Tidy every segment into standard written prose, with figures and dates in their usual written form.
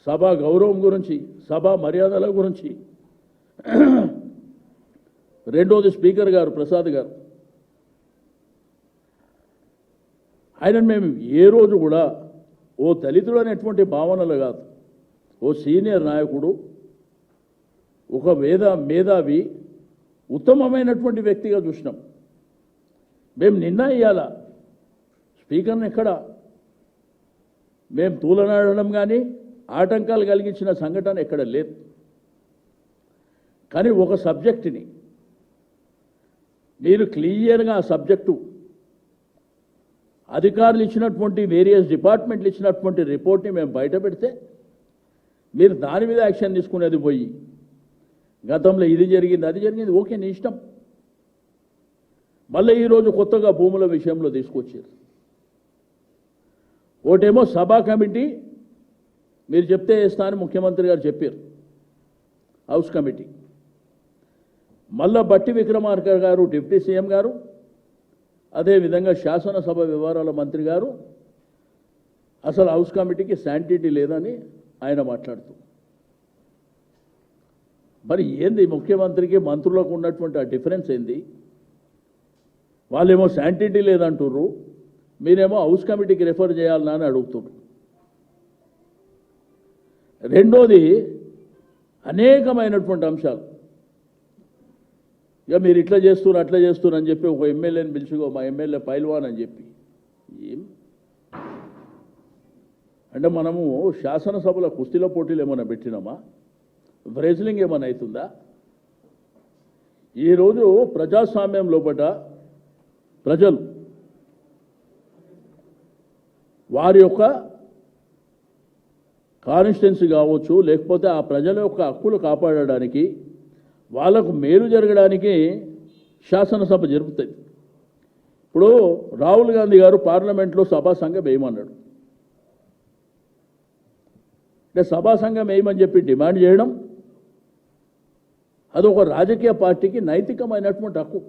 సభ గౌరవం గురించి, సభ మర్యాదల గురించి. రెండోది స్పీకర్ గారు ప్రసాద్ గారు, ఆయన మేము ఏ రోజు కూడా ఓ దళితుడు అనేటువంటి భావనలు కాదు, ఓ సీనియర్ నాయకుడు, ఒక మేధావి, ఉత్తమమైనటువంటి వ్యక్తిగా చూసినాం. మేము నిన్న ఇయ్యాల స్పీకర్ని ఎక్కడ మేము తూలనాడడం కానీ ఆటంకాలు కలిగించిన సంఘటన ఎక్కడ లేదు. కానీ ఒక సబ్జెక్టుని మీరు క్లియర్గా ఆ సబ్జెక్టు అధికారులు ఇచ్చినటువంటి వేరియస్ డిపార్ట్మెంట్లు ఇచ్చినటువంటి రిపోర్ట్ని మేము బయట పెడితే మీరు దాని మీద యాక్షన్ తీసుకునేది పోయి గతంలో ఇది జరిగింది అది జరిగింది, ఓకే నీ ఇష్టం. మళ్ళీ ఈరోజు కొత్తగా భూముల విషయంలో తీసుకొచ్చారు. ఒకటేమో సభా కమిటీ మీరు చెప్తే వేస్తా అని ముఖ్యమంత్రి గారు చెప్పారు, హౌస్ కమిటీ. మళ్ళా బట్టి విక్రమార్క గారు డిప్యూటీ సీఎం గారు, అదేవిధంగా శాసనసభ వ్యవహారాల మంత్రి గారు అసలు హౌస్ కమిటీకి శాంటిటీ లేదని ఆయన మాట్లాడుతూ, మరి ఏంది ముఖ్యమంత్రికి మంత్రులకు ఉన్నటువంటి ఆ డిఫరెన్స్ ఏంది? వాళ్ళేమో శాంటిటీ లేదంటుర్రు, మీరేమో హౌస్ కమిటీకి రెఫర్ చేయాలన్నా అని అడుగుతున్నారు. రెండోది అనేకమైనటువంటి అంశాలు, ఇక మీరు ఇట్లా చేస్తున్నారు అట్లా చేస్తున్నారు అని చెప్పి ఒక ఎమ్మెల్యేని పిలిచిగో మా ఎమ్మెల్యే పైల్వాన్ అని చెప్పి, ఏం అంటే మనము శాసనసభల కుస్తీల పోటీలు ఏమైనా పెట్టినామా? రెజ్లింగ్ ఏమైనా అవుతుందా? ఈరోజు ప్రజాస్వామ్యం లోపల ప్రజలు వారి యొక్క కాన్స్టిట్యున్సీ కావచ్చు, లేకపోతే ఆ ప్రజల యొక్క హక్కులు కాపాడడానికి, వాళ్ళకు మేలు జరగడానికి శాసనసభ జరుపుతుంది. ఇప్పుడు రాహుల్ గాంధీ గారు పార్లమెంట్లో సభా సంఘం వేయమన్నాడు. అంటే సభా సంఘం వేయమని చెప్పి డిమాండ్ చేయడం అది ఒక రాజకీయ పార్టీకి నైతికమైనటువంటి హక్కు.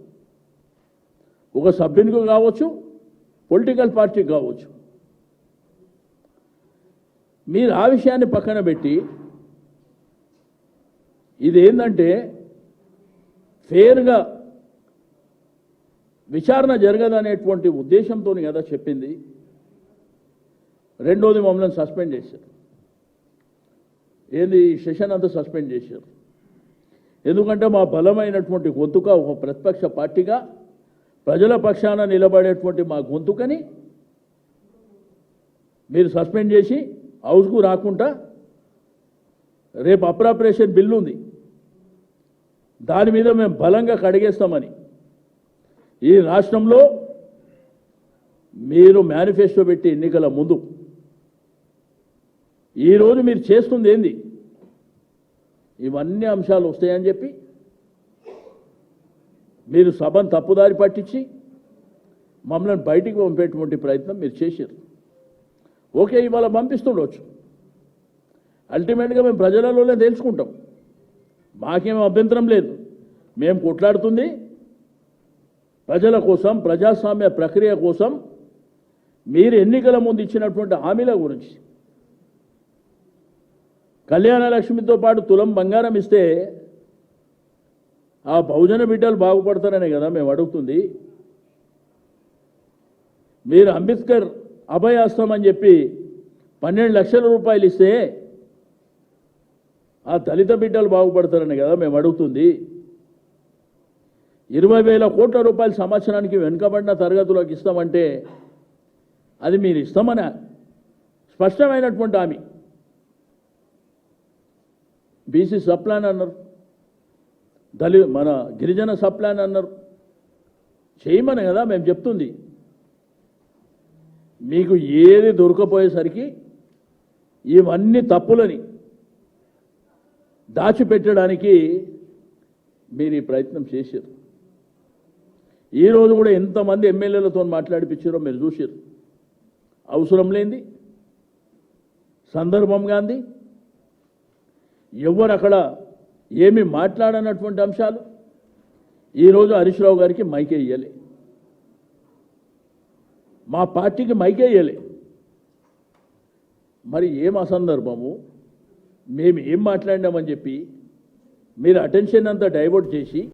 ఒక సభ్యునికి కావచ్చు, పొలిటికల్ పార్టీకి కావచ్చు. మీరు ఆ విషయాన్ని పక్కన పెట్టి ఇదేంటంటే ఫేర్గా విచారణ జరగదనేటువంటి ఉద్దేశంతో కదా చెప్పింది. రెండోది మమ్మల్ని సస్పెండ్ చేశారు. ఏంది సెషన్ అంతా సస్పెండ్ చేశారు. ఎందుకంటే మా బలమైనటువంటి గొంతుక ఒక ప్రతిపక్ష పార్టీగా ప్రజల పక్షాన నిలబడేటువంటి మా గొంతుకని మీరు సస్పెండ్ చేసి హౌస్కు రాకుండా రేపు అప్రాపరేషన్ బిల్లు ఉంది, దాని మీద మేము బలంగా కడిగేస్తామని ఈ రాష్ట్రంలో మీరు మేనిఫెస్టో పెట్టి ఎన్నికల ముందు ఈరోజు మీరు చేస్తుంది ఏంది? ఇవన్నీ అంశాలు వస్తాయని చెప్పి మీరు సభను తప్పుదారి పట్టించి మమ్మల్ని బయటికి పంపేటువంటి ప్రయత్నం మీరు చేశారు. ఓకే, ఇవాళ పంపిస్తుండవచ్చు, అల్టిమేట్గా మేము ప్రజలలోనే తెలుసుకుంటాం, మాకేం అభ్యంతరం లేదు. మేము కొట్లాడుతుంది ప్రజల కోసం, ప్రజాస్వామ్య ప్రక్రియ కోసం, మీరు ఎన్నికల ముందు ఇచ్చినటువంటి హామీల గురించి. కళ్యాణ లక్ష్మితో పాటు తులం బంగారం ఇస్తే ఆ బహుజన బిడ్డలు బాగుపడతారనే కదా మేము అడుగుతుంది. మీరు అంబేద్కర్ అభయాస్తం అని చెప్పి 12 లక్షల రూపాయలు ఇస్తే ఆ దళిత బిడ్డలు బాగుపడతారని కదా మేము అడుగుతుంది. 20,000 కోట్ల రూపాయల సంవత్సరానికి వెనుకబడిన తరగతులకు ఇస్తామంటే అది మీరు ఇస్తామని స్పష్టమైనటువంటి హామీ. బీసీ సప్లాన్ అన్నారు, మన గిరిజన సప్లాన్ అన్నారు, చేయమని కదా మేము చెప్తుంది. మీకు ఏది దొరకపోయేసరికి ఇవన్నీ తప్పులని దాచిపెట్టడానికి మీరు ఈ ప్రయత్నం చేశారు. ఈరోజు కూడా ఎంతమంది ఎమ్మెల్యేలతో మాట్లాడిపించారో మీరు చూశారు. అవసరం లేనిది, సందర్భం గాంధీ, ఎవరు అక్కడ ఏమి మాట్లాడనటువంటి అంశాలు ఈరోజు హరీష్ రావు గారికి మైకే ఇయ్యలే, మా పార్టీకి మైకే ఇయ్యలే. మరి ఏం అసందర్భము, మేము ఏం మాట్లాడినామని చెప్పి మీరు అటెన్షన్ అంతా డైవర్ట్ చేసి